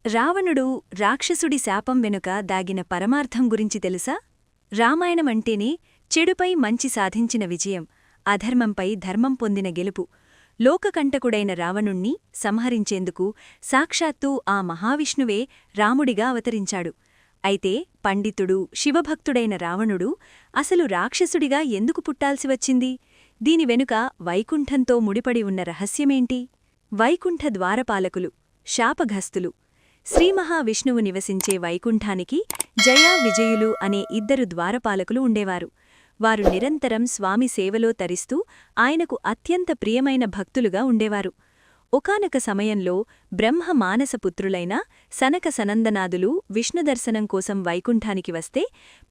రావణుడు రాక్షసుడి శాపం వెనుక దాగిన పరమార్థం గురించి తెలుసా? రామాయణమంటేనే చెడుపై మంచి సాధించిన విజయం, అధర్మంపై ధర్మం పొందిన గెలుపు. లోకకంటకుడైన రావణుణ్ణి సంహరించేందుకు సాక్షాత్తూ ఆ మహావిష్ణువే రాముడిగా అవతరించాడు. అయితే పండితుడు, శివభక్తుడైన రావణుడు అసలు రాక్షసుడిగా ఎందుకు పుట్టాల్సి వచ్చింది? దీని వెనుక వైకుంఠంతో ముడిపడి ఉన్న రహస్యమేంటి? వైకుంఠ ద్వారపాలకులు, శాపఘస్తులు. శ్రీమహావిష్ణువు నివసించే వైకుంఠానికి జయా, విజయులు అనే ఇద్దరు ద్వారపాలకులు ఉండేవారు. వారు నిరంతరం స్వామి సేవలో తరిస్తూ ఆయనకు అత్యంత ప్రియమైన భక్తులుగా ఉండేవారు. ఒకానొక సమయంలో బ్రహ్మ మానసపుత్రులైన సనక సనందనాదులు విష్ణుదర్శనం కోసం వైకుంఠానికి వస్తే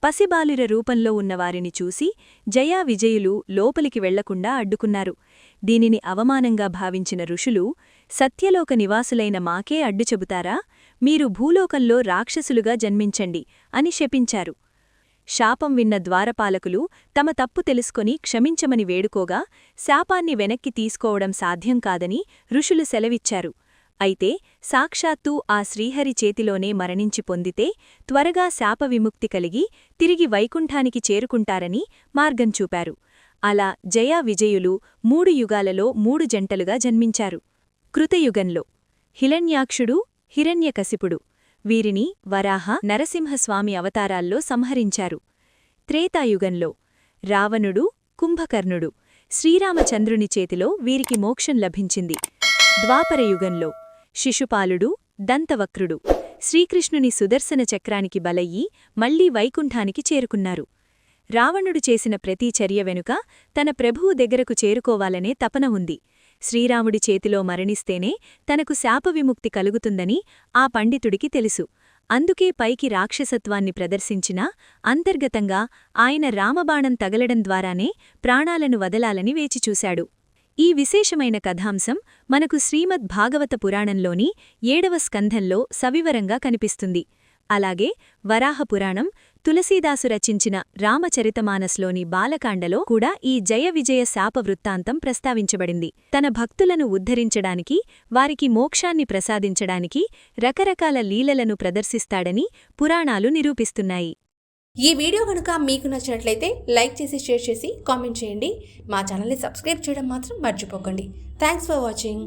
పసిబాలుర రూపంలో ఉన్నవారిని చూసి జయా, విజయులు లోపలికి వెళ్లకుండా అడ్డుకున్నారు. దీనిని అవమానంగా భావించిన ఋషులు, సత్యలోక నివాసులైన మాకే అడ్డు చెబుతారా? మీరు భూలోకంలో రాక్షసులుగా జన్మించండి అని శపించారు. శాపం విన్న ద్వారపాలకులు తమ తప్పు తెలుసుకొని క్షమించమని వేడుకోగా శాపాన్ని వెనక్కి తీసుకోవడం సాధ్యం కాదని ఋషులు సెలవిచ్చారు. అయితే సాక్షాత్తూ ఆ శ్రీహరి చేతిలోనే మరణించి పొందితే త్వరగా శాపవిముక్తి కలిగి తిరిగి వైకుంఠానికి చేరుకుంటారని మార్గం చూపారు. అలా జయా, విజయులు 3 యుగాలలో 3 జంటలుగా జన్మించారు. కృతయుగంలో హిరణ్యాక్షుడు, హిరణ్యకశిపుడు. వీరిని వరాహ, నరసింహస్వామి అవతారాల్లో సంహరించారు. త్రేతాయుగంలో రావణుడు, కుంభకర్ణుడు. శ్రీరామచంద్రుని చేతిలో వీరికి మోక్షం లభించింది. ద్వాపరయుగంలో శిశుపాలుడు, దంతవక్రుడు. శ్రీకృష్ణుని సుదర్శన చక్రానికి బలయ్యి మళ్లీ వైకుంఠానికి చేరుకున్నారు. రావణుడు చేసిన ప్రతి చర్య వెనుక తన ప్రభువు దగ్గరకు చేరుకోవాలనే తపన ఉంది. శ్రీరాముడి చేతిలో మరణిస్తేనే తనకు శాపవిముక్తి కలుగుతుందని ఆ పండితుడికి తెలుసు. అందుకే పైకి రాక్షసత్వాన్ని ప్రదర్శించినా అంతర్గతంగా ఆయన రామబాణం తగలడం ద్వారానే ప్రాణాలను వదలాలని వేచిచూశాడు. ఈ విశేషమైన కథాంశం మనకు శ్రీమద్ భాగవత పురాణంలోని 7వ స్కంధంలో సవివరంగా కనిపిస్తుంది. అలాగే వరాహపురాణం, తులసీదాసు రచించిన రామచరితమానస్లోని బాలకాండలో కూడా ఈ జయ విజయ శాప వృత్తాంతం ప్రస్తావించబడింది. తన భక్తులను ఉద్ధరించడానికి, వారికి మోక్షాన్ని ప్రసాదించడానికి రకరకాల లీలలను ప్రదర్శిస్తాడని పురాణాలు నిరూపిస్తున్నాయి. ఈ వీడియో కనుక మీకు నచ్చినట్లయితే లైక్ చేసి, షేర్ చేసి, కామెంట్ చేయండి. మా ఛానల్ని సబ్స్క్రైబ్ చేయడం మాత్రం మర్చిపోకండి. Thanks for watching.